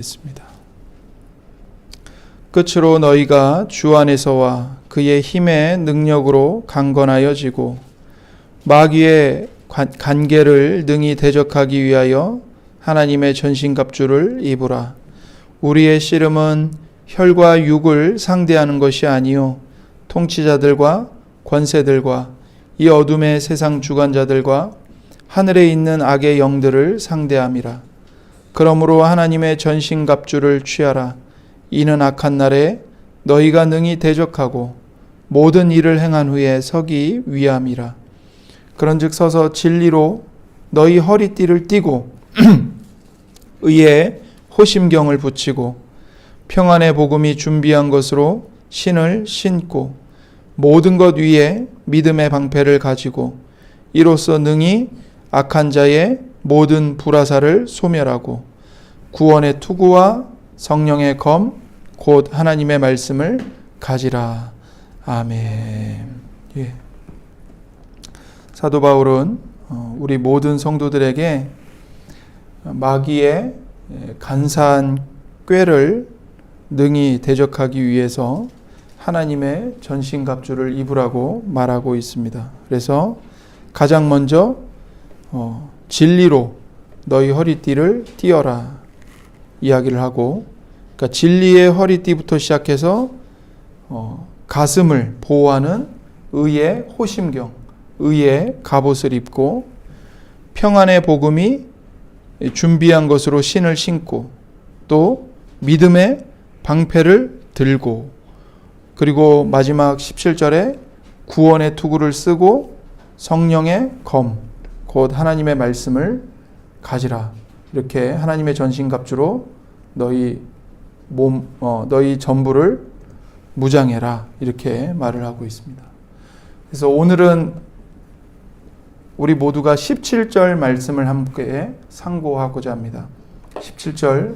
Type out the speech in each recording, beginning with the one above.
있습니다. 끝으로 너희가 주 안에서와 그의 힘의 능력으로 강건하여지고 마귀의 간계를 능히 대적하기 위하여 하나님의 전신갑주를 입으라. 우리의 씨름은 혈과 육을 상대하는 것이 아니요 통치자들과 권세들과 이 어둠의 세상 주관자들과 하늘에 있는 악의 영들을 상대함이라. 그러므로 하나님의 전신갑주를 취하라. 이는 악한 날에 너희가 능히 대적하고 모든 일을 행한 후에 서기 위함이라. 그런즉 서서 진리로 너희 허리띠를 띠고 의의 호심경을 붙이고 평안의 복음이 준비한 것으로 신을 신고 모든 것 위에 믿음의 방패를 가지고 이로써 능히 악한 자의 모든 불화살을 소멸하고 구원의 투구와 성령의 검 곧 하나님의 말씀을 가지라. 아멘. 예. 사도 바울은 우리 모든 성도들에게 마귀의 간사한 꾀를 능히 대적하기 위해서 하나님의 전신갑주를 입으라고 말하고 있습니다. 그래서 가장 먼저 진리로 너희 허리띠를 띠어라 이야기를 하고, 그러니까 진리의 허리띠부터 시작해서 가슴을 보호하는 의의 호심경, 의의 갑옷을 입고 평안의 복음이 준비한 것으로 신을 신고 또 믿음의 방패를 들고, 그리고 마지막 17절에 구원의 투구를 쓰고 성령의 검, 곧 하나님의 말씀을 가지라. 이렇게 하나님의 전신갑주로 너희 전부를 무장해라. 이렇게 말을 하고 있습니다. 그래서 오늘은 우리 모두가 17절 말씀을 함께 상고하고자 합니다. 17절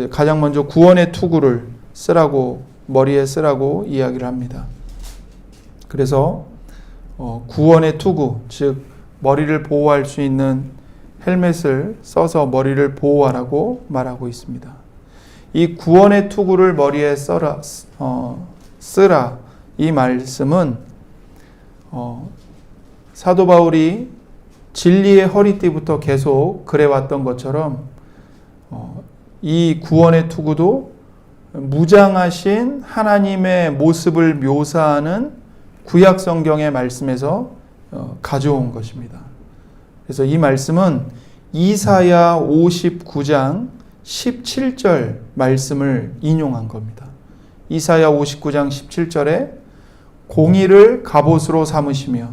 가장 먼저 구원의 투구를 쓰라고, 머리에 쓰라고 이야기를 합니다. 그래서 구원의 투구, 즉 머리를 보호할 수 있는 헬멧을 써서 머리를 보호하라고 말하고 있습니다. 이 구원의 투구를 머리에 쓰라 이 말씀은 사도 바울이 진리의 허리띠부터 계속 그래왔던 것처럼 이 구원의 투구도 무장하신 하나님의 모습을 묘사하는 구약 성경의 말씀에서 가져온 것입니다. 그래서 이 말씀은 이사야 59장 17절 말씀을 인용한 겁니다. 이사야 59장 17절에 공의를 갑옷으로 삼으시며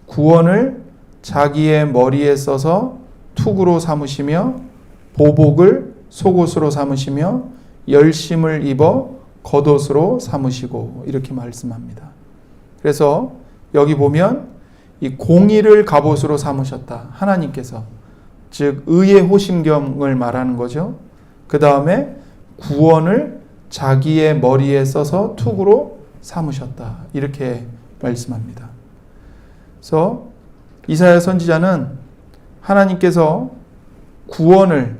구원을 자기의 머리에 써서 투구로 삼으시며 보복을 속옷으로 삼으시며 열심을 입어 겉옷으로 삼으시고, 이렇게 말씀합니다. 그래서 여기 보면 이 공의를 갑옷으로 삼으셨다. 하나님께서. 즉 의의 호심경을 말하는 거죠. 그 다음에 구원을 자기의 머리에 써서 투구로 삼으셨다. 이렇게 말씀합니다. 그래서 이사야 선지자는 하나님께서 구원을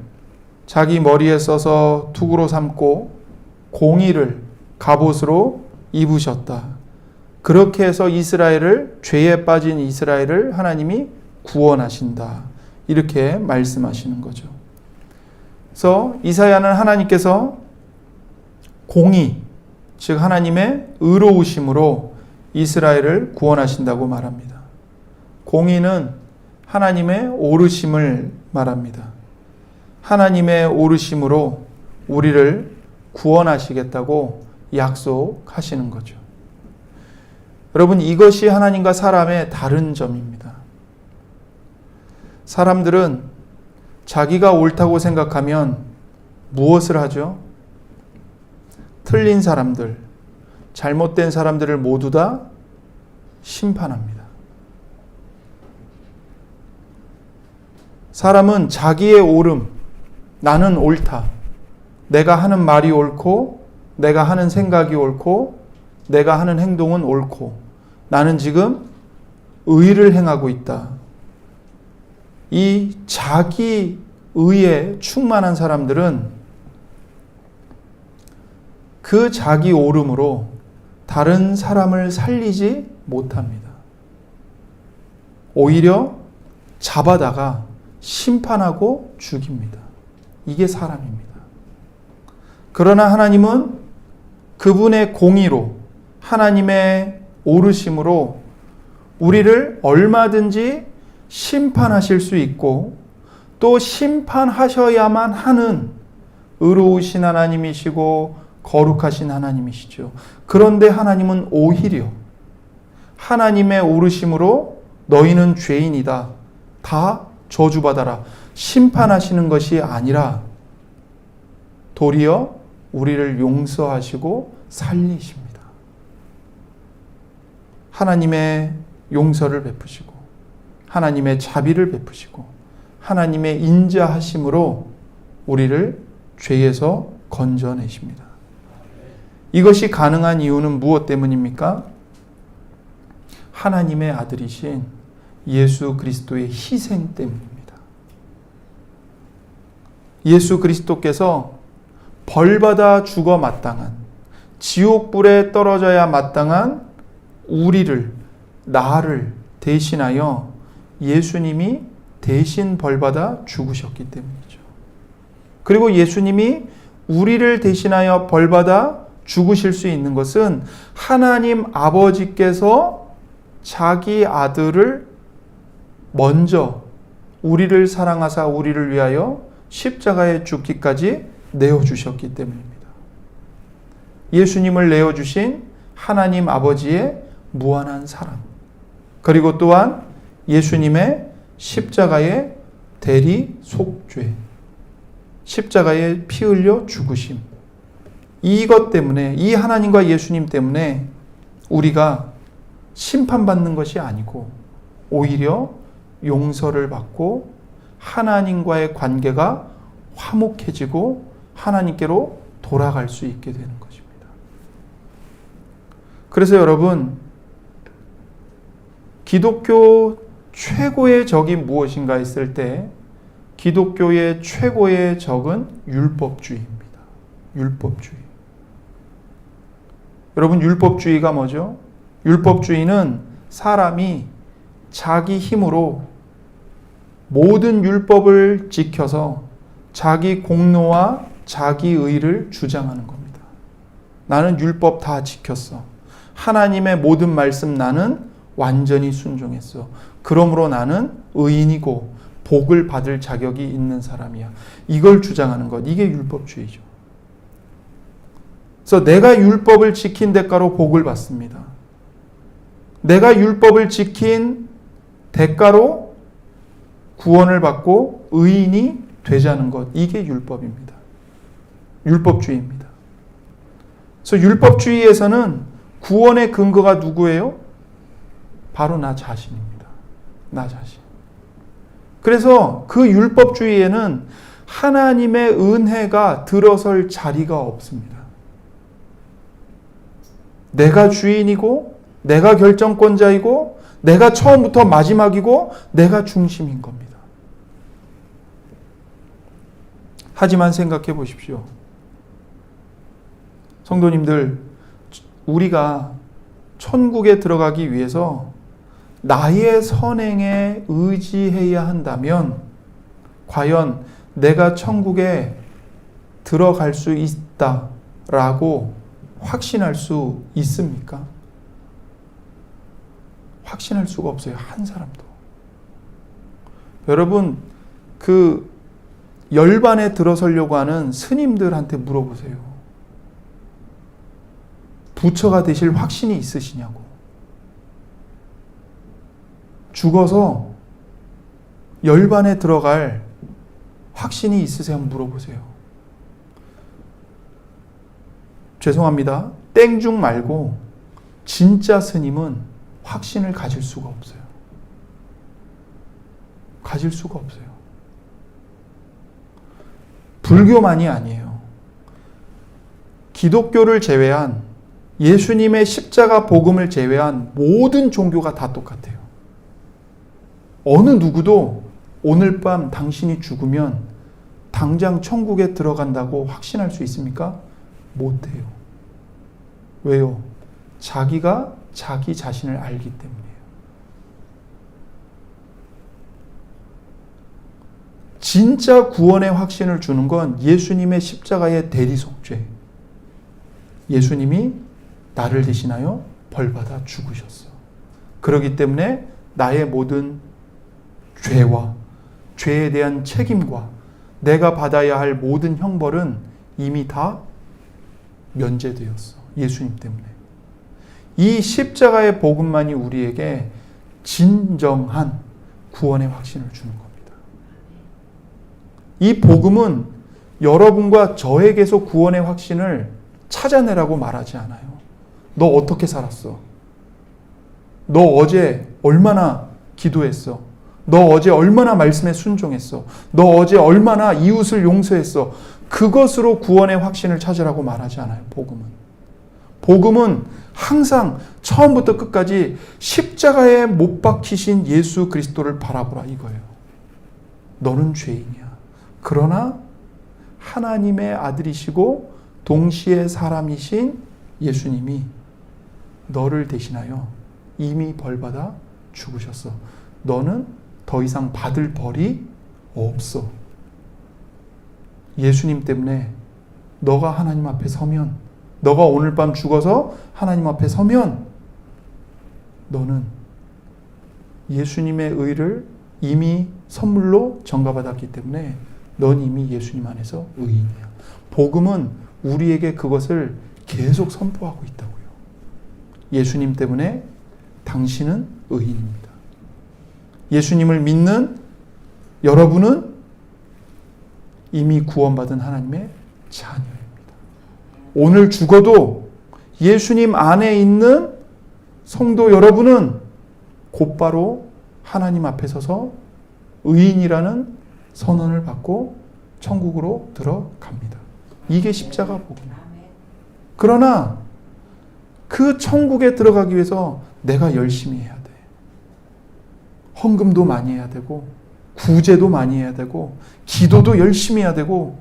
자기 머리에 써서 투구로 삼고 공의를 갑옷으로 입으셨다. 그렇게 해서 죄에 빠진 이스라엘을 하나님이 구원하신다. 이렇게 말씀하시는 거죠. 그래서 이사야는 하나님께서 공의, 즉 하나님의 의로우심으로 이스라엘을 구원하신다고 말합니다. 공의는 하나님의 오르심을 말합니다. 하나님의 오르심으로 우리를 구원하시겠다고 약속하시는 거죠. 여러분, 이것이 하나님과 사람의 다른 점입니다. 사람들은 자기가 옳다고 생각하면 무엇을 하죠? 틀린 사람들, 잘못된 사람들을 모두 다 심판합니다. 사람은 자기의 옳음, 나는 옳다, 내가 하는 말이 옳고 내가 하는 생각이 옳고 내가 하는 행동은 옳고 나는 지금 의를 행하고 있다. 이 자기 의에 충만한 사람들은 그 자기 오름으로 다른 사람을 살리지 못합니다. 오히려 잡아다가 심판하고 죽입니다. 이게 사람입니다. 그러나 하나님은 그분의 공의로, 하나님의 오르심으로 우리를 얼마든지 심판하실 수 있고 또 심판하셔야만 하는 의로우신 하나님이시고 거룩하신 하나님이시죠. 그런데 하나님은 오히려 하나님의 오르심으로 너희는 죄인이다, 다 저주받아라, 심판하시는 것이 아니라 도리어 우리를 용서하시고 살리십니다. 하나님의 용서를 베푸시고 하나님의 자비를 베푸시고 하나님의 인자하심으로 우리를 죄에서 건져내십니다. 이것이 가능한 이유는 무엇 때문입니까? 하나님의 아들이신 예수 그리스도의 희생 때문입니다. 예수 그리스도께서 벌받아 죽어 마땅한, 지옥불에 떨어져야 마땅한 우리를, 나를 대신하여 예수님이 대신 벌받아 죽으셨기 때문이죠. 그리고 예수님이 우리를 대신하여 벌받아 죽으실 수 있는 것은 하나님 아버지께서 자기 아들을 먼저 우리를 사랑하사 우리를 위하여 십자가에 죽기까지 내어주셨기 때문입니다. 예수님을 내어주신 하나님 아버지의 무한한 사랑, 그리고 또한 예수님의 십자가의 대리 속죄, 십자가에 피 흘려 죽으심, 이것 때문에, 이 하나님과 예수님 때문에 우리가 심판받는 것이 아니고 오히려 용서를 받고 하나님과의 관계가 화목해지고 하나님께로 돌아갈 수 있게 되는 것입니다. 그래서 여러분, 기독교 최고의 적이 무엇인가 했을 때 기독교의 최고의 적은 율법주의입니다. 율법주의. 여러분, 율법주의가 뭐죠? 율법주의는 사람이 자기 힘으로 모든 율법을 지켜서 자기 공로와 자기 의를 주장하는 겁니다. 나는 율법 다 지켰어. 하나님의 모든 말씀 나는 완전히 순종했어. 그러므로 나는 의인이고 복을 받을 자격이 있는 사람이야. 이걸 주장하는 것, 이게 율법주의죠. 그래서 내가 율법을 지킨 대가로 복을 받습니다. 내가 율법을 지킨 대가로 구원을 받고 의인이 되자는 것, 이게 율법입니다. 율법주의입니다. 그래서 율법주의에서는 구원의 근거가 누구예요? 바로 나 자신입니다. 나 자신. 그래서 그 율법주의에는 하나님의 은혜가 들어설 자리가 없습니다. 내가 주인이고 내가 결정권자이고 내가 처음부터 마지막이고 내가 중심인 겁니다. 하지만 생각해 보십시오. 성도님들, 우리가 천국에 들어가기 위해서 나의 선행에 의지해야 한다면 과연 내가 천국에 들어갈 수 있다라고 확신할 수 있습니까? 확신할 수가 없어요. 한 사람도. 여러분, 그 열반에 들어서려고 하는 스님들한테 물어보세요. 부처가 되실 확신이 있으시냐고. 죽어서 열반에 들어갈 확신이 있으세요? 한번 물어보세요. 죄송합니다. 땡중 말고 진짜 스님은 확신을 가질 수가 없어요. 가질 수가 없어요. 불교만이 아니에요. 기독교를 제외한, 예수님의 십자가 복음을 제외한 모든 종교가 다 똑같아요. 어느 누구도 오늘 밤 당신이 죽으면 당장 천국에 들어간다고 확신할 수 있습니까? 못해요. 왜요? 자기가 자기 자신을 알기 때문이에요. 진짜 구원의 확신을 주는 건 예수님의 십자가의 대리속죄. 예수님이 나를 대신하여 벌받아 죽으셨어. 그렇기 때문에 나의 모든 죄와 죄에 대한 책임과 내가 받아야 할 모든 형벌은 이미 다 면제되었어. 예수님 때문에. 이 십자가의 복음만이 우리에게 진정한 구원의 확신을 주는 겁니다. 이 복음은 여러분과 저에게서 구원의 확신을 찾아내라고 말하지 않아요. 너 어떻게 살았어? 너 어제 얼마나 기도했어? 너 어제 얼마나 말씀에 순종했어? 너 어제 얼마나 이웃을 용서했어? 그것으로 구원의 확신을 찾으라고 말하지 않아요. 복음은 항상 처음부터 끝까지 십자가에 못 박히신 예수 그리스도를 바라보라 이거예요. 너는 죄인이야. 그러나 하나님의 아들이시고 동시에 사람이신 예수님이 너를 대신하여 이미 벌받아 죽으셨어. 너는 더 이상 받을 벌이 없어. 예수님 때문에 너가 하나님 앞에 서면, 너가 오늘 밤 죽어서 하나님 앞에 서면 너는 예수님의 의를 이미 선물로 전가받았기 때문에 넌 이미 예수님 안에서 의인이야. 복음은 우리에게 그것을 계속 선포하고 있다고요. 예수님 때문에 당신은 의인입니다. 예수님을 믿는 여러분은 이미 구원받은 하나님의 자녀입니다. 오늘 죽어도 예수님 안에 있는 성도 여러분은 곧바로 하나님 앞에 서서 의인이라는 선언을 받고 천국으로 들어갑니다. 이게 십자가 복음이에요. 그러나 그 천국에 들어가기 위해서 내가 열심히 해야 돼. 헌금도 많이 해야 되고 구제도 많이 해야 되고 기도도 열심히 해야 되고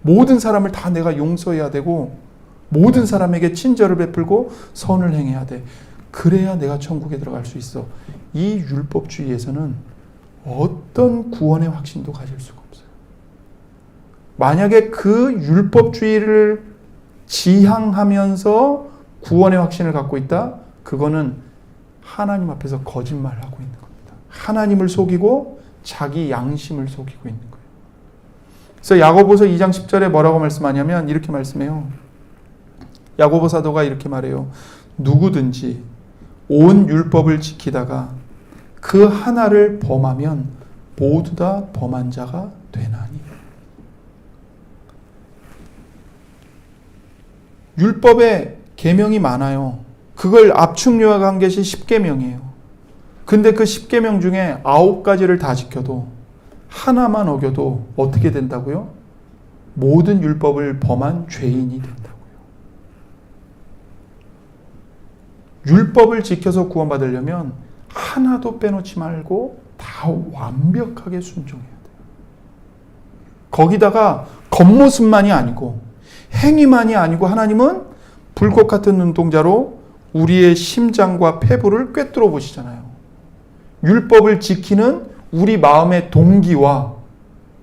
모든 사람을 다 내가 용서해야 되고 모든 사람에게 친절을 베풀고 선을 행해야 돼. 그래야 내가 천국에 들어갈 수 있어. 이 율법주의에서는 어떤 구원의 확신도 가질 수가 없어요. 만약에 그 율법주의를 지향하면서 구원의 확신을 갖고 있다? 그거는 하나님 앞에서 거짓말을 하고 있는 겁니다. 하나님을 속이고 자기 양심을 속이고 있는 거예요. 그래서 야고보서 2장 10절에 뭐라고 말씀하냐면 이렇게 말씀해요. 야고보 사도가 이렇게 말해요. 누구든지 온 율법을 지키다가 그 하나를 범하면 모두 다 범한 자가 되나니. 율법에 계명이 많아요. 그걸 압축 요약한 것이 10계명이에요. 근데 그 10계명 중에 9가지를 다 지켜도 하나만 어겨도 어떻게 된다고요? 모든 율법을 범한 죄인이 된다고요. 율법을 지켜서 구원받으려면 하나도 빼놓지 말고 다 완벽하게 순종해야 돼요. 거기다가 겉모습만이 아니고 행위만이 아니고 하나님은 불꽃 같은 눈동자로 우리의 심장과 폐부를 꿰뚫어 보시잖아요. 율법을 지키는 우리 마음의 동기와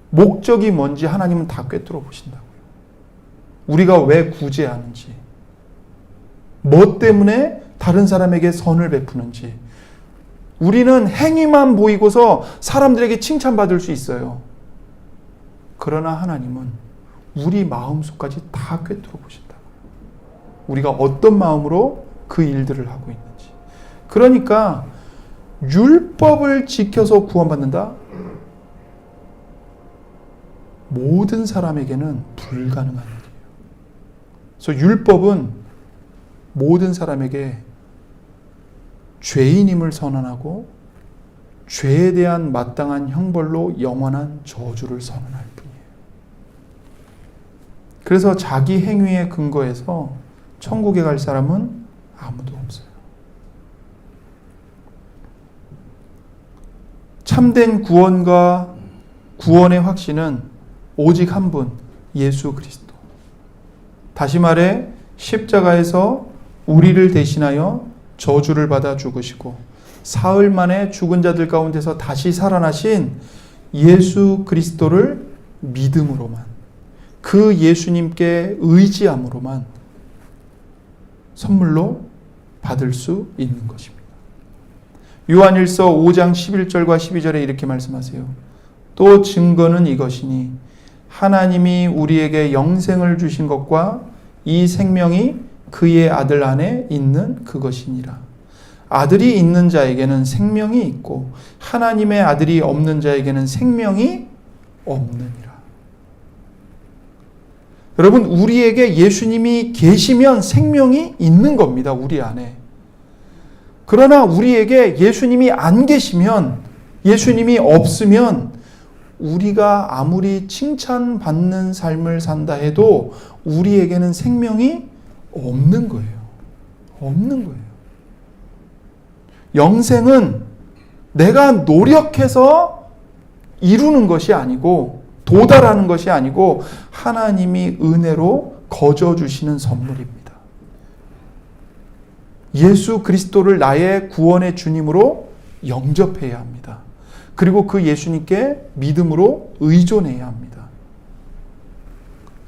목적이 뭔지 하나님은 다 꿰뚫어 보신다고요. 우리가 왜 구제하는지, 뭐 때문에 다른 사람에게 선을 베푸는지. 우리는 행위만 보이고서 사람들에게 칭찬받을 수 있어요. 그러나 하나님은 우리 마음속까지 다 꿰뚫어 보신다고요. 우리가 어떤 마음으로 그 일들을 하고 있는지. 그러니까 율법을 지켜서 구원받는다? 모든 사람에게는 불가능한 일이에요. 그래서 율법은 모든 사람에게 죄인임을 선언하고 죄에 대한 마땅한 형벌로 영원한 저주를 선언할 뿐이에요. 그래서 자기 행위에 근거해서 천국에 갈 사람은 아무도 없어요. 참된 구원과 구원의 확신은 오직 한 분, 예수 그리스도. 다시 말해 십자가에서 우리를 대신하여 저주를 받아 죽으시고 사흘 만에 죽은 자들 가운데서 다시 살아나신 예수 그리스도를 믿음으로만, 그 예수님께 의지함으로만 선물로 받을 수 있는 것입니다. 요한일서 5장 11절과 12절에 이렇게 말씀하세요. 또 증거는 이것이니 하나님이 우리에게 영생을 주신 것과 이 생명이 그의 아들 안에 있는 그것이니라. 아들이 있는 자에게는 생명이 있고 하나님의 아들이 없는 자에게는 생명이 없느니라. 여러분, 우리에게 예수님이 계시면 생명이 있는 겁니다. 우리 안에. 그러나 우리에게 예수님이 안 계시면, 예수님이 없으면 우리가 아무리 칭찬받는 삶을 산다 해도 우리에게는 생명이 없는 거예요. 없는 거예요. 영생은 내가 노력해서 이루는 것이 아니고 도달하는 것이 아니고 하나님이 은혜로 거저 주시는 선물입니다. 예수 그리스도를 나의 구원의 주님으로 영접해야 합니다. 그리고 그 예수님께 믿음으로 의존해야 합니다.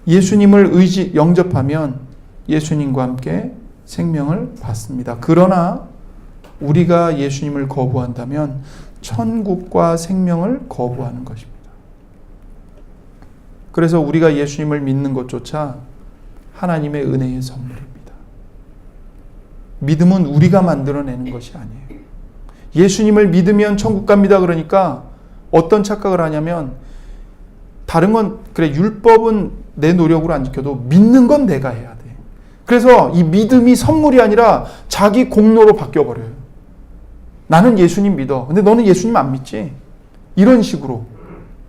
예수님을 영접하면 예수님과 함께 생명을 받습니다. 그러나 우리가 예수님을 거부한다면 천국과 생명을 거부하는 것입니다. 그래서 우리가 예수님을 믿는 것조차 하나님의 은혜의 선물입니다. 믿음은 우리가 만들어내는 것이 아니에요. 예수님을 믿으면 천국 갑니다. 그러니까 어떤 착각을 하냐면, 다른 건 그래, 율법은 내 노력으로 안 지켜도 믿는 건 내가 해야 돼. 그래서 이 믿음이 선물이 아니라 자기 공로로 바뀌어버려요. 나는 예수님 믿어. 근데 너는 예수님 안 믿지? 이런 식으로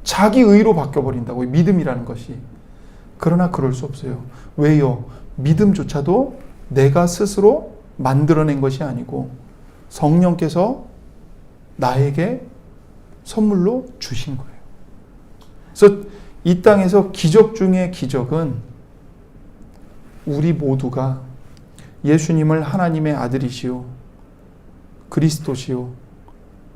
자기 의로 바뀌어버린다고, 믿음이라는 것이. 그러나 그럴 수 없어요. 왜요? 믿음조차도 내가 스스로 만들어낸 것이 아니고 성령께서 나에게 선물로 주신 거예요. 그래서 이 땅에서 기적 중에 기적은 우리 모두가 예수님을 하나님의 아들이시오, 그리스도시오,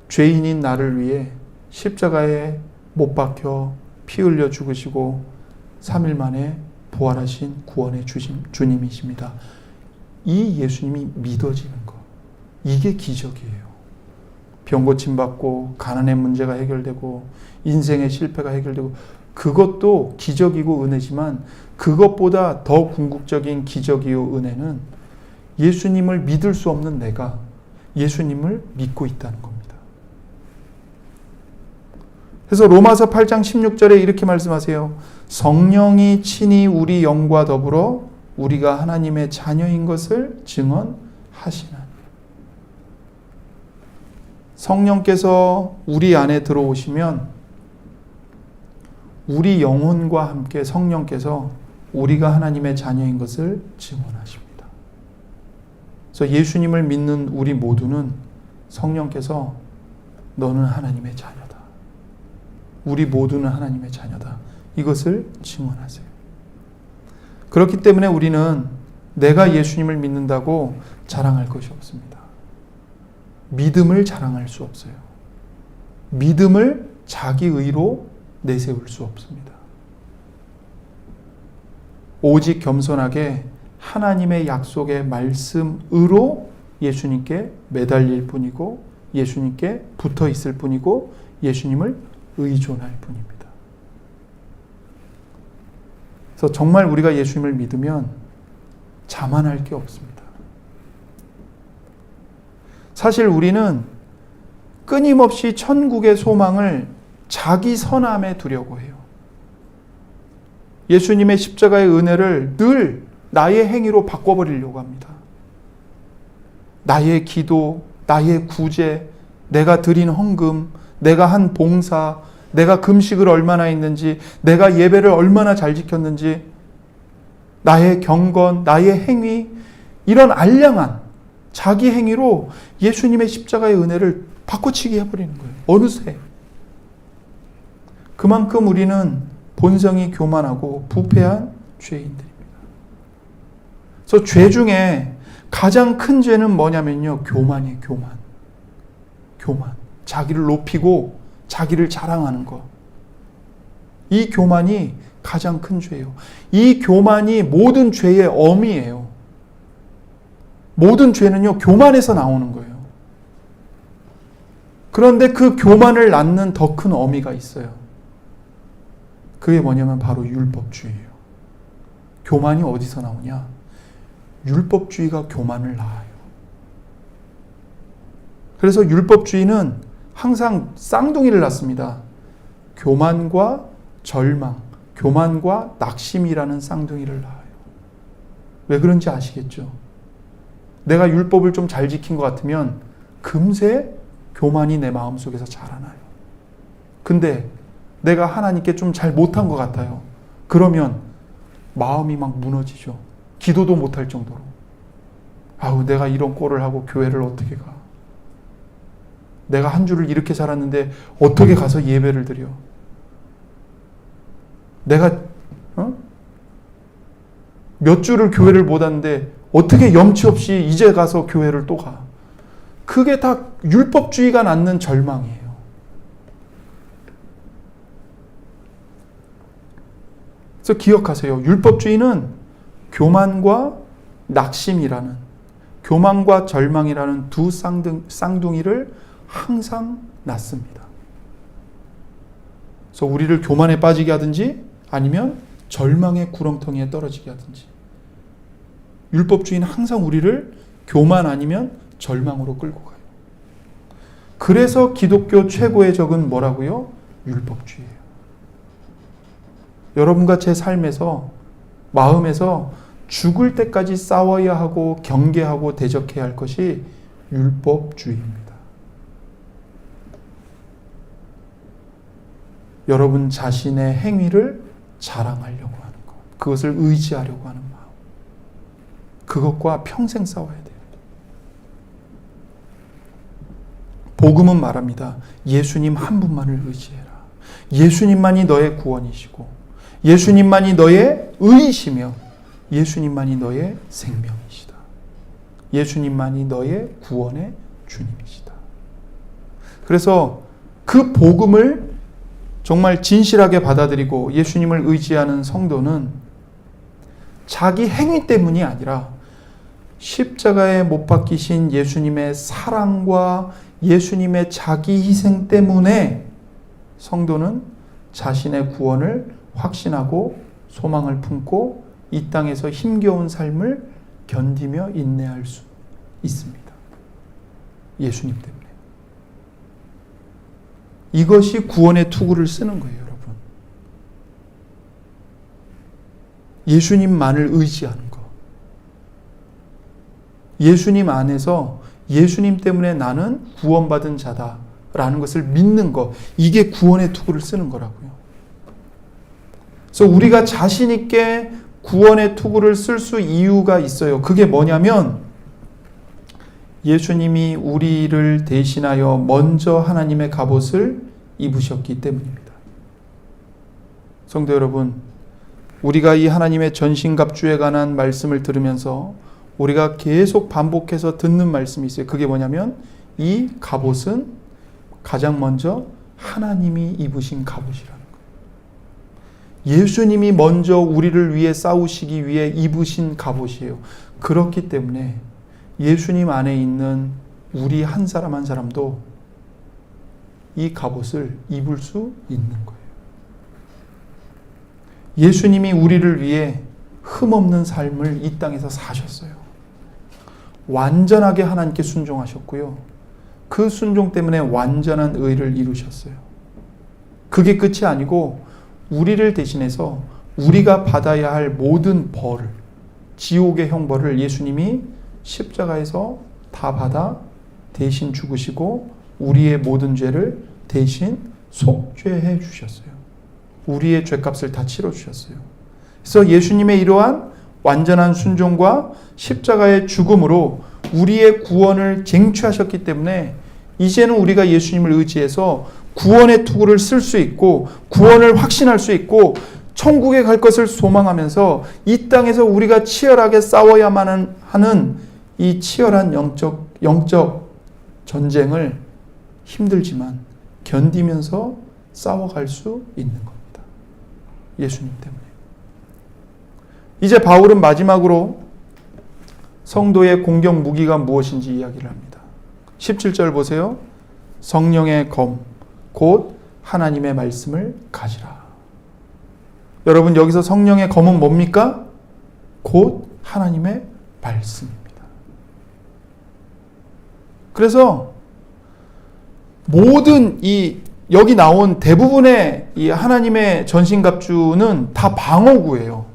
죄인인 나를 위해 십자가에 못 박혀 피 흘려 죽으시고 3일 만에 부활하신 구원의 주님이십니다. 이 예수님이 믿어지는 것, 이게 기적이에요. 병 고침받고 가난의 문제가 해결되고 인생의 실패가 해결되고, 그것도 기적이고 은혜지만 그것보다 더 궁극적인 기적이요 은혜는 예수님을 믿을 수 없는 내가 예수님을 믿고 있다는 겁니다. 그래서 로마서 8장 16절에 이렇게 말씀하세요. 성령이 친히 우리 영과 더불어 우리가 하나님의 자녀인 것을 증언하시나니. 성령께서 우리 안에 들어오시면 우리 영혼과 함께 성령께서 우리가 하나님의 자녀인 것을 증언하십니다. 그래서 예수님을 믿는 우리 모두는 성령께서 너는 하나님의 자녀다, 우리 모두는 하나님의 자녀다, 이것을 증언하세요. 그렇기 때문에 우리는 내가 예수님을 믿는다고 자랑할 것이 없습니다. 믿음을 자랑할 수 없어요. 믿음을 자기 의로 내세울 수 없습니다. 오직 겸손하게 하나님의 약속의 말씀으로 예수님께 매달릴 뿐이고 예수님께 붙어 있을 뿐이고 예수님을 의존할 뿐입니다. 그래서 정말 우리가 예수님을 믿으면 자만할 게 없습니다. 사실 우리는 끊임없이 천국의 소망을 자기 선함에 두려고 해요. 예수님의 십자가의 은혜를 늘 나의 행위로 바꿔버리려고 합니다. 나의 기도, 나의 구제, 내가 드린 헌금, 내가 한 봉사, 내가 금식을 얼마나 했는지, 내가 예배를 얼마나 잘 지켰는지, 나의 경건, 나의 행위, 이런 알량한 자기 행위로 예수님의 십자가의 은혜를 바꿔치기 해버리는 거예요. 어느새. 그만큼 우리는 본성이 교만하고 부패한 죄인들입니다. 그래서 죄 중에 가장 큰 죄는 뭐냐면요, 교만이에요. 교만. 자기를 높이고 자기를 자랑하는 것. 이 교만이 가장 큰 죄예요. 이 교만이 모든 죄의 어미예요. 모든 죄는요, 교만에서 나오는 거예요. 그런데 그 교만을 낳는 더 큰 어미가 있어요. 그게 뭐냐면 바로 율법주의예요. 교만이 어디서 나오냐? 율법주의가 교만을 낳아요. 그래서 율법주의는 항상 쌍둥이를 낳습니다. 교만과 절망, 교만과 낙심이라는 쌍둥이를 낳아요. 왜 그런지 아시겠죠? 내가 율법을 좀 잘 지킨 것 같으면 금세 교만이 내 마음속에서 자라나요. 근데 내가 하나님께 좀 잘 못한 것 같아요. 그러면 마음이 막 무너지죠. 기도도 못할 정도로. 아우, 내가 이런 꼴을 하고 교회를 어떻게 가? 내가 한 주를 이렇게 살았는데 어떻게 가서 예배를 드려? 내가 몇 주를 교회를 못 왔는데 어떻게 염치 없이 이제 가서 교회를 또 가? 그게 다 율법주의가 낳는 절망이에요. 그래서 기억하세요. 율법주의는 교만과 낙심이라는, 교만과 절망이라는 두 쌍둥이를 항상 낳습니다. 그래서 우리를 교만에 빠지게 하든지 아니면 절망의 구렁텅이에 떨어지게 하든지, 율법주의는 항상 우리를 교만 아니면 절망으로 끌고 가요. 그래서 기독교 최고의 적은 뭐라고요? 율법주의예요. 여러분과 제 삶에서, 마음에서 죽을 때까지 싸워야 하고 경계하고 대적해야 할 것이 율법주의입니다. 여러분 자신의 행위를 자랑하려고 하는 것, 그것을 의지하려고 하는 마음, 그것과 평생 싸워야 돼요. 복음은 말합니다. 예수님 한 분만을 의지해라. 예수님만이 너의 구원이시고 예수님만이 너의 의이시며 예수님만이 너의 생명이시다. 예수님만이 너의 구원의 주님이시다. 그래서 그 복음을 정말 진실하게 받아들이고 예수님을 의지하는 성도는 자기 행위 때문이 아니라 십자가에 못 박히신 예수님의 사랑과 예수님의 자기 희생 때문에 성도는 자신의 구원을 확신하고 소망을 품고 이 땅에서 힘겨운 삶을 견디며 인내할 수 있습니다. 예수님 때문에. 이것이 구원의 투구를 쓰는 거예요, 여러분. 예수님만을 의지하는 거. 예수님 안에서 예수님 때문에 나는 구원받은 자다라는 것을 믿는 거. 이게 구원의 투구를 쓰는 거라고요. 그래서 우리가 자신 있게 구원의 투구를 쓸 수 이유가 있어요. 그게 뭐냐면 예수님이 우리를 대신하여 먼저 하나님의 갑옷을 입으셨기 때문입니다. 성도 여러분, 우리가 이 하나님의 전신갑주에 관한 말씀을 들으면서 우리가 계속 반복해서 듣는 말씀이 있어요. 그게 뭐냐면 이 갑옷은 가장 먼저 하나님이 입으신 갑옷이라는 거예요. 예수님이 먼저 우리를 위해 싸우시기 위해 입으신 갑옷이에요. 그렇기 때문에 예수님 안에 있는 우리 한 사람 한 사람도 이 갑옷을 입을 수 있는 거예요. 예수님이 우리를 위해 흠없는 삶을 이 땅에서 사셨어요. 완전하게 하나님께 순종하셨고요. 그 순종 때문에 완전한 의를 이루셨어요. 그게 끝이 아니고 우리를 대신해서 우리가 받아야 할 모든 벌을, 지옥의 형벌을 예수님이 십자가에서 다 받아 대신 죽으시고 우리의 모든 죄를 대신 속죄해 주셨어요. 우리의 죄값을 다 치러 주셨어요. 그래서 예수님의 이러한 완전한 순종과 십자가의 죽음으로 우리의 구원을 쟁취하셨기 때문에 이제는 우리가 예수님을 의지해서 구원의 투구를 쓸 수 있고 구원을 확신할 수 있고 천국에 갈 것을 소망하면서 이 땅에서 우리가 치열하게 싸워야만 하는 이 치열한 영적 전쟁을 힘들지만 견디면서 싸워갈 수 있는 겁니다. 예수님 때문에. 이제 바울은 마지막으로 성도의 공격 무기가 무엇인지 이야기를 합니다. 17절 보세요. 성령의 검, 곧 하나님의 말씀을 가지라. 여러분, 여기서 성령의 검은 뭡니까? 곧 하나님의 말씀입니다. 그래서 모든 여기 나온 대부분의 이 하나님의 전신갑주는 다 방어구예요.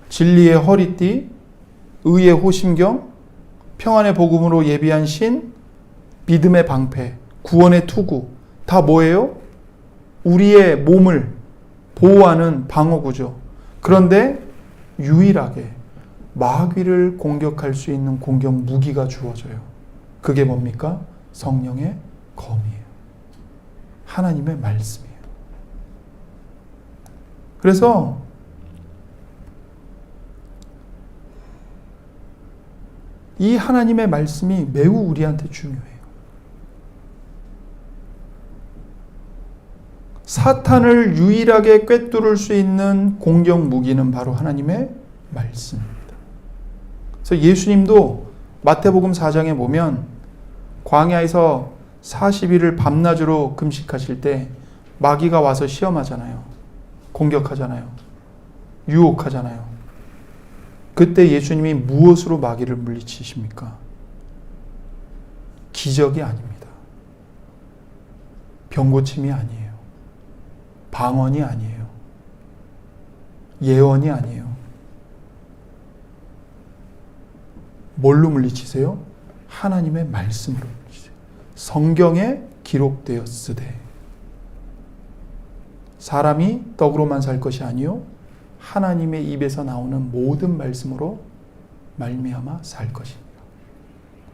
진리의 허리띠, 의의 호심경, 평안의 복음으로 예비한 신, 믿음의 방패, 구원의 투구, 다 뭐예요? 우리의 몸을 보호하는 방어구죠. 그런데 유일하게 마귀를 공격할 수 있는 공격 무기가 주어져요. 그게 뭡니까? 성령의 검이에요. 하나님의 말씀이에요. 그래서 이 하나님의 말씀이 매우 우리한테 중요해요. 사탄을 유일하게 꿰뚫을 수 있는 공격 무기는 바로 하나님의 말씀입니다. 그래서 예수님도 마태복음 4장에 보면 광야에서 40일을 밤낮으로 금식하실 때 마귀가 와서 시험하잖아요. 공격하잖아요. 유혹하잖아요. 그때 예수님이 무엇으로 마귀를 물리치십니까? 기적이 아닙니다. 병고침이 아니에요. 방언이 아니에요. 예언이 아니에요. 뭘로 물리치세요? 하나님의 말씀으로 물리치세요. 성경에 기록되었으되 사람이 떡으로만 살 것이 아니요 하나님의 입에서 나오는 모든 말씀으로 말미암아 살 것입니다.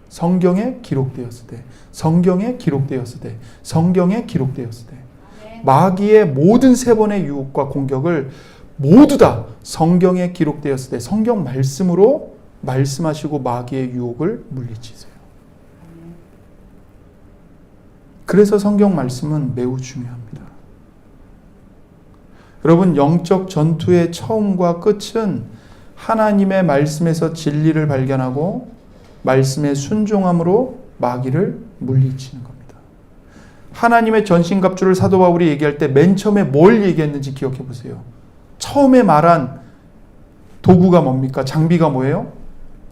성경에 기록되었으되, 성경에 기록되었으되, 성경에 기록되었으되. 마귀의 모든 세 번의 유혹과 공격을 모두 다 성경에 기록되었을 때 성경 말씀으로 말씀하시고 마귀의 유혹을 물리치세요. 그래서 성경 말씀은 매우 중요합니다. 여러분, 영적 전투의 처음과 끝은 하나님의 말씀에서 진리를 발견하고 말씀의 순종함으로 마귀를 물리치는 겁니다. 하나님의 전신갑주를 사도 바울이 얘기할 때 맨 처음에 뭘 얘기했는지 기억해 보세요. 처음에 말한 도구가 뭡니까? 장비가 뭐예요?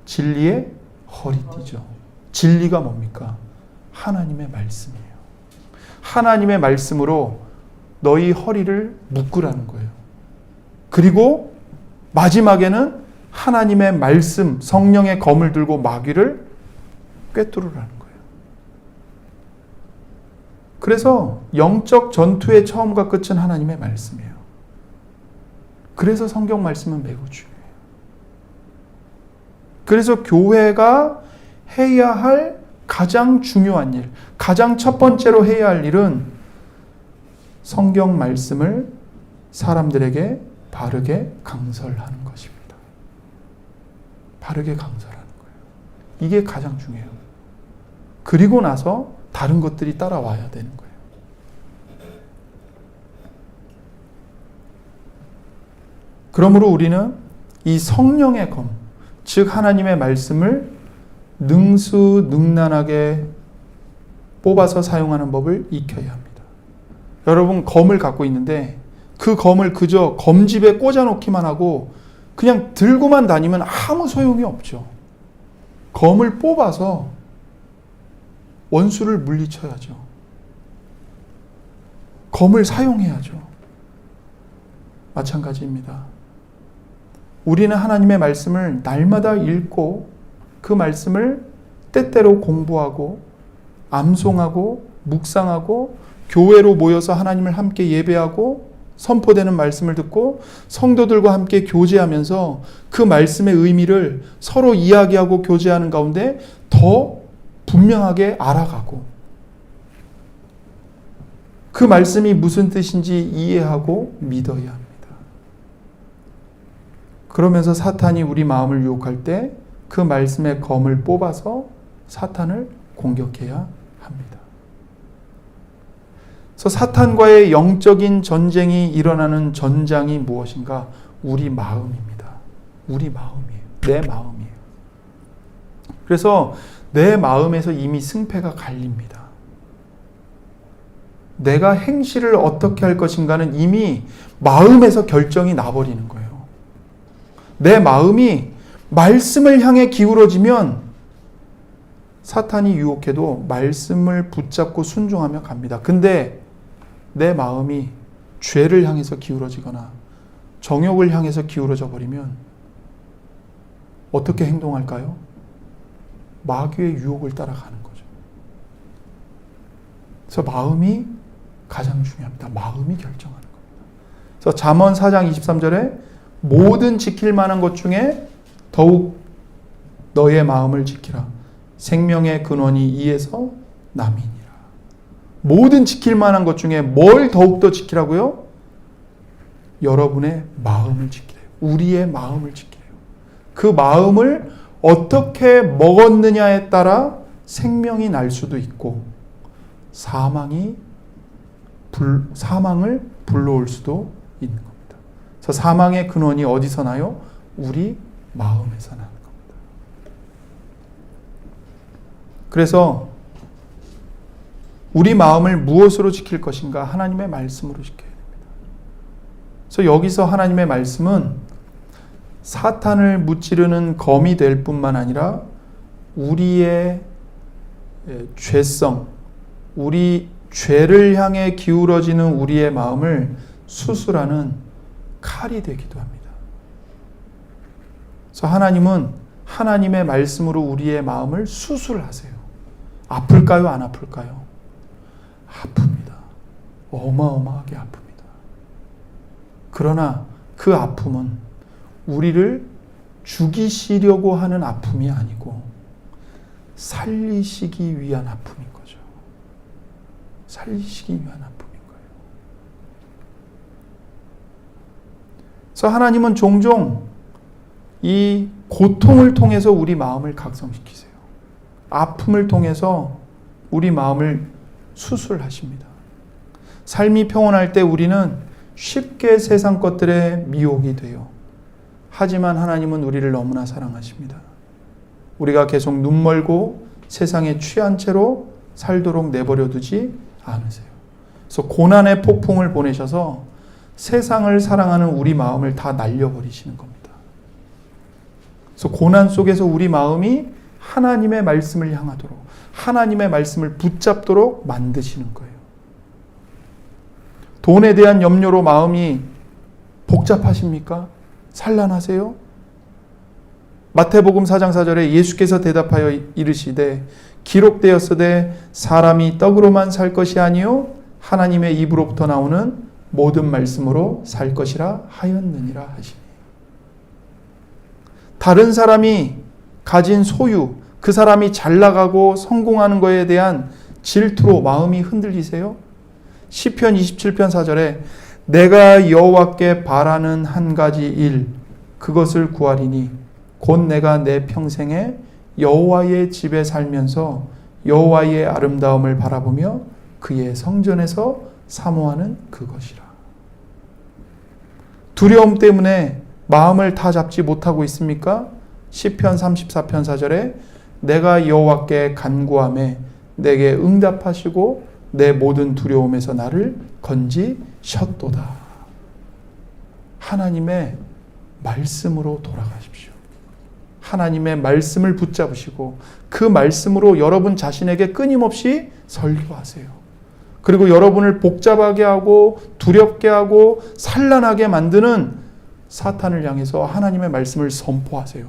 진리의 허리띠죠. 진리가 뭡니까? 하나님의 말씀이에요. 하나님의 말씀으로 너희 허리를 묶으라는 거예요. 그리고 마지막에는 하나님의 말씀, 성령의 검을 들고 마귀를 꿰뚫으라는 거예요. 그래서 영적 전투의 처음과 끝은 하나님의 말씀이에요. 그래서 성경 말씀은 매우 중요해요. 그래서 교회가 해야 할 가장 중요한 일, 가장 첫 번째로 해야 할 일은 성경 말씀을 사람들에게 바르게 강설하는 것입니다. 바르게 강설하는 거예요. 이게 가장 중요해요. 그리고 나서 다른 것들이 따라와야 되는 거예요. 그러므로 우리는 이 성령의 검, 즉 하나님의 말씀을 능수능란하게 뽑아서 사용하는 법을 익혀야 합니다. 여러분, 검을 갖고 있는데 그 검을 그저 검집에 꽂아놓기만 하고 그냥 들고만 다니면 아무 소용이 없죠. 검을 뽑아서 원수를 물리쳐야죠. 검을 사용해야죠. 마찬가지입니다. 우리는 하나님의 말씀을 날마다 읽고 그 말씀을 때때로 공부하고 암송하고 묵상하고 교회로 모여서 하나님을 함께 예배하고 선포되는 말씀을 듣고 성도들과 함께 교제하면서 그 말씀의 의미를 서로 이야기하고 교제하는 가운데 더 분명하게 알아가고 그 말씀이 무슨 뜻인지 이해하고 믿어야 합니다. 그러면서 사탄이 우리 마음을 유혹할 때 그 말씀의 검을 뽑아서 사탄을 공격해야 합니다. 그래서 사탄과의 영적인 전쟁이 일어나는 전장이 무엇인가? 우리 마음입니다. 우리 마음이에요. 내 마음이에요. 그래서 내 마음에서 이미 승패가 갈립니다. 내가 행실을 어떻게 할 것인가는 이미 마음에서 결정이 나버리는 거예요. 내 마음이 말씀을 향해 기울어지면 사탄이 유혹해도 말씀을 붙잡고 순종하며 갑니다. 근데 내 마음이 죄를 향해서 기울어지거나 정욕을 향해서 기울어져 버리면 어떻게 행동할까요? 마귀의 유혹을 따라가는 거죠. 그래서 마음이 가장 중요합니다. 마음이 결정하는 겁니다. 그래서 잠언 4장 23절에 모든 지킬 만한 것 중에 더욱 너의 마음을 지키라. 생명의 근원이 이에서 남이니라. 모든 지킬 만한 것 중에 뭘 더욱더 지키라고요? 여러분의 마음을 지키래요. 우리의 마음을 지키래요. 그 마음을 어떻게 먹었느냐에 따라 생명이 날 수도 있고 사망을 불러올 수도 있는 겁니다. 그래서 사망의 근원이 어디서 나요? 우리 마음에서 나는 겁니다. 그래서 우리 마음을 무엇으로 지킬 것인가? 하나님의 말씀으로 지켜야 됩니다. 그래서 여기서 하나님의 말씀은 사탄을 무찌르는 검이 될 뿐만 아니라 우리의 죄성, 우리 죄를 향해 기울어지는 우리의 마음을 수술하는 칼이 되기도 합니다. 그래서 하나님은 하나님의 말씀으로 우리의 마음을 수술하세요. 아플까요? 안 아플까요? 아픕니다. 어마어마하게 아픕니다. 그러나 그 아픔은 우리를 죽이시려고 하는 아픔이 아니고 살리시기 위한 아픔인 거죠. 살리시기 위한 아픔인 거예요. 그래서 하나님은 종종 이 고통을 통해서 우리 마음을 각성시키세요. 아픔을 통해서 우리 마음을 수술하십니다. 삶이 평온할 때 우리는 쉽게 세상 것들에 미혹이 돼요. 하지만 하나님은 우리를 너무나 사랑하십니다. 우리가 계속 눈멀고 세상에 취한 채로 살도록 내버려 두지 않으세요. 그래서 고난의 폭풍을 보내셔서 세상을 사랑하는 우리 마음을 다 날려버리시는 겁니다. 그래서 고난 속에서 우리 마음이 하나님의 말씀을 향하도록, 하나님의 말씀을 붙잡도록 만드시는 거예요. 돈에 대한 염려로 마음이 복잡하십니까? 산란하세요? 마태복음 4장 4절에 예수께서 대답하여 이르시되 기록되었으되 사람이 떡으로만 살 것이 아니요 하나님의 입으로부터 나오는 모든 말씀으로 살 것이라 하였느니라 하시니. 다른 사람이 가진 소유, 그 사람이 잘 나가고 성공하는 것에 대한 질투로 마음이 흔들리세요? 시편 27편 4절에 내가 여호와께 바라는 한 가지 일 그것을 구하리니 곧 내가 내 평생에 여호와의 집에 살면서 여호와의 아름다움을 바라보며 그의 성전에서 사모하는 그것이라. 두려움 때문에 마음을 다 잡지 못하고 있습니까? 시편 34편 4절에 내가 여호와께 간구하매 내게 응답하시고 내 모든 두려움에서 나를 건지셨도다. 하나님의 말씀으로 돌아가십시오. 하나님의 말씀을 붙잡으시고 그 말씀으로 여러분 자신에게 끊임없이 설교하세요. 그리고 여러분을 복잡하게 하고 두렵게 하고 산란하게 만드는 사탄을 향해서 하나님의 말씀을 선포하세요.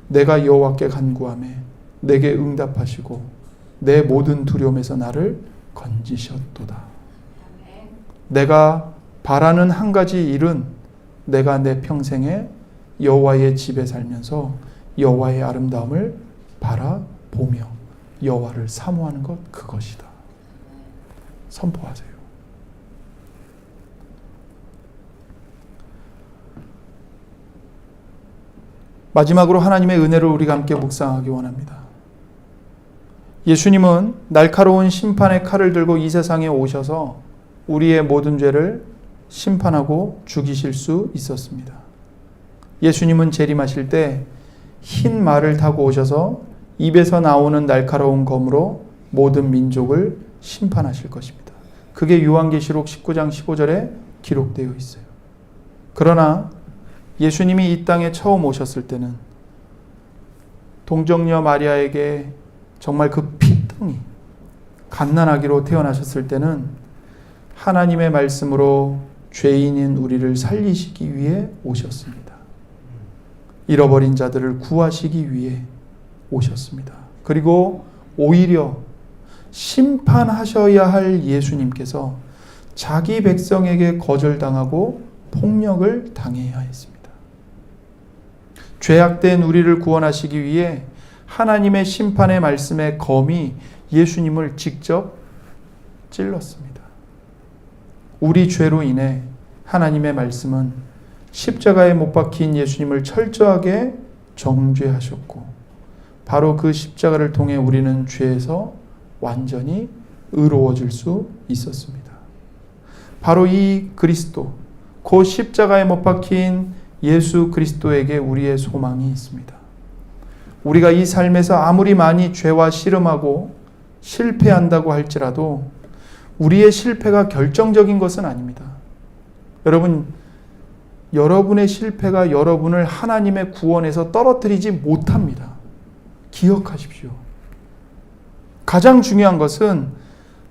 내가 여호와께 간구하매 내게 응답하시고 내 모든 두려움에서 나를 건지셨도다. 내가 바라는 한 가지 일은 내가 내 평생에 여호와의 집에 살면서 여호와의 아름다움을 바라보며 여호와를 사모하는 것 그것이다. 선포하세요. 마지막으로 하나님의 은혜를 우리가 함께 묵상하기 원합니다. 예수님은 날카로운 심판의 칼을 들고 이 세상에 오셔서 우리의 모든 죄를 심판하고 죽이실 수 있었습니다. 예수님은 재림하실 때 흰 말을 타고 오셔서 입에서 나오는 날카로운 검으로 모든 민족을 심판하실 것입니다. 그게 요한계시록 19장 15절에 기록되어 있어요. 그러나 예수님이 이 땅에 처음 오셨을 때는 동정녀 마리아에게 정말 그 피덩이 갓난아기로 태어나셨을 때는 하나님의 말씀으로 죄인인 우리를 살리시기 위해 오셨습니다. 잃어버린 자들을 구하시기 위해 오셨습니다. 그리고 오히려 심판하셔야 할 예수님께서 자기 백성에게 거절당하고 폭력을 당해야 했습니다. 죄악된 우리를 구원하시기 위해 하나님의 심판의 말씀의 검이 예수님을 직접 찔렀습니다. 우리 죄로 인해 하나님의 말씀은 십자가에 못 박힌 예수님을 철저하게 정죄하셨고 바로 그 십자가를 통해 우리는 죄에서 완전히 의로워질 수 있었습니다. 바로 이 그리스도, 그 십자가에 못 박힌 예수 그리스도에게 우리의 소망이 있습니다. 우리가 이 삶에서 아무리 많이 죄와 씨름하고 실패한다고 할지라도 우리의 실패가 결정적인 것은 아닙니다. 여러분의 실패가 여러분을 하나님의 구원에서 떨어뜨리지 못합니다. 기억하십시오. 가장 중요한 것은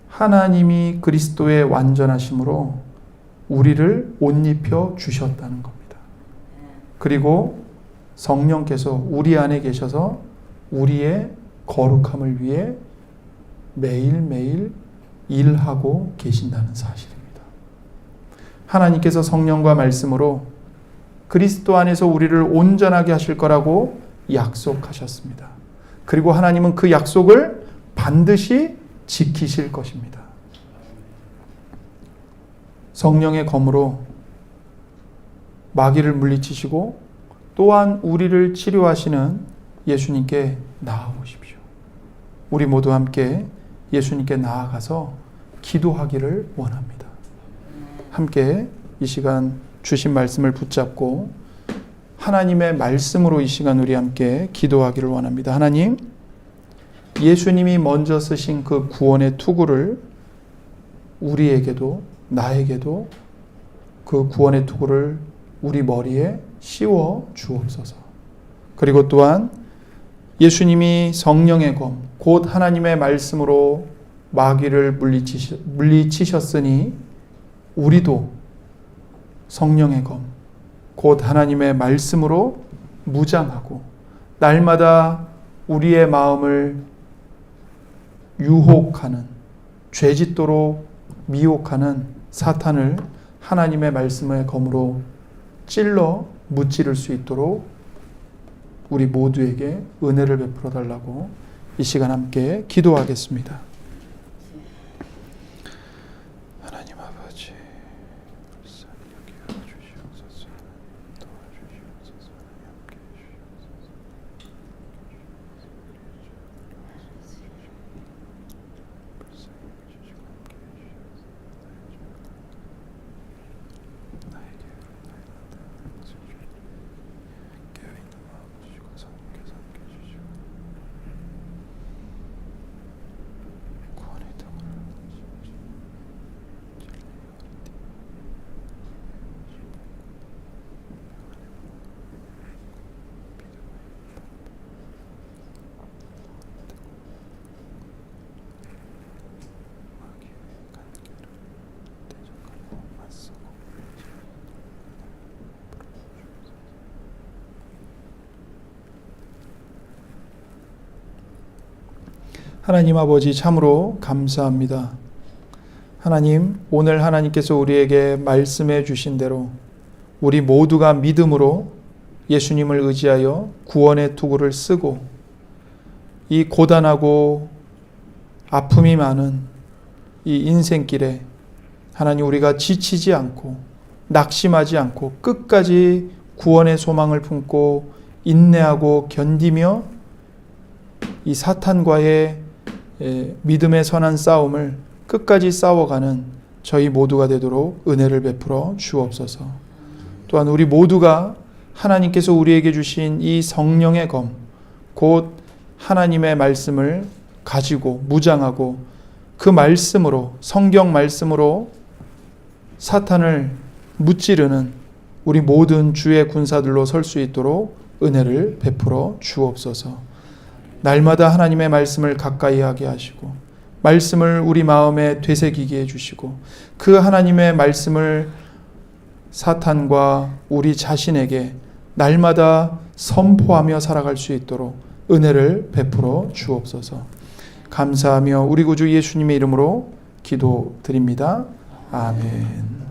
하나님이 그리스도의 완전하심으로 우리를 옷 입혀 주셨다는 겁니다. 그리고 성령께서 우리 안에 계셔서 우리의 거룩함을 위해 매일매일 일하고 계신다는 사실입니다. 하나님께서 성령과 말씀으로 그리스도 안에서 우리를 온전하게 하실 거라고 약속하셨습니다. 그리고 하나님은 그 약속을 반드시 지키실 것입니다. 성령의 검으로 마귀를 물리치시고 또한 우리를 치료하시는 예수님께 나아오십시오. 우리 모두 함께 예수님께 나아가서 기도하기를 원합니다. 함께 이 시간 주신 말씀을 붙잡고 하나님의 말씀으로 이 시간 우리 함께 기도하기를 원합니다. 하나님, 예수님이 먼저 쓰신 그 구원의 투구를 우리에게도 나에게도 그 구원의 투구를 우리 머리에 씌워 주옵소서. 그리고 또한 예수님이 성령의 검, 곧 하나님의 말씀으로 마귀를 물리치셨으니 우리도 성령의 검, 곧 하나님의 말씀으로 무장하고 날마다 우리의 마음을 유혹하는, 죄짓도록 미혹하는 사탄을 하나님의 말씀의 검으로 찔러 무찌를 수 있도록 우리 모두에게 은혜를 베풀어 달라고 이 시간 함께 기도하겠습니다. 하나님 아버지, 여기 주시옵소서. 도와주시옵소서. 함께 해주시옵소서. 하나님 아버지, 참으로 감사합니다. 하나님, 오늘 하나님께서 우리에게 말씀해 주신 대로 우리 모두가 믿음으로 예수님을 의지하여 구원의 투구를 쓰고 이 고단하고 아픔이 많은 이 인생길에 하나님 우리가 지치지 않고 낙심하지 않고 끝까지 구원의 소망을 품고 인내하고 견디며 이 사탄과의 믿음의 선한 싸움을 끝까지 싸워가는 저희 모두가 되도록 은혜를 베풀어 주옵소서. 또한 우리 모두가 하나님께서 우리에게 주신 이 성령의 검, 곧 하나님의 말씀을 가지고 무장하고 그 말씀으로, 성경 말씀으로 사탄을 무찌르는 우리 모든 주의 군사들로 설 수 있도록 은혜를 베풀어 주옵소서. 날마다 하나님의 말씀을 가까이 하게 하시고 말씀을 우리 마음에 되새기게 해주시고 그 하나님의 말씀을 사탄과 우리 자신에게 날마다 선포하며 살아갈 수 있도록 은혜를 베풀어 주옵소서. 감사하며 우리 구주 예수님의 이름으로 기도드립니다. 아멘.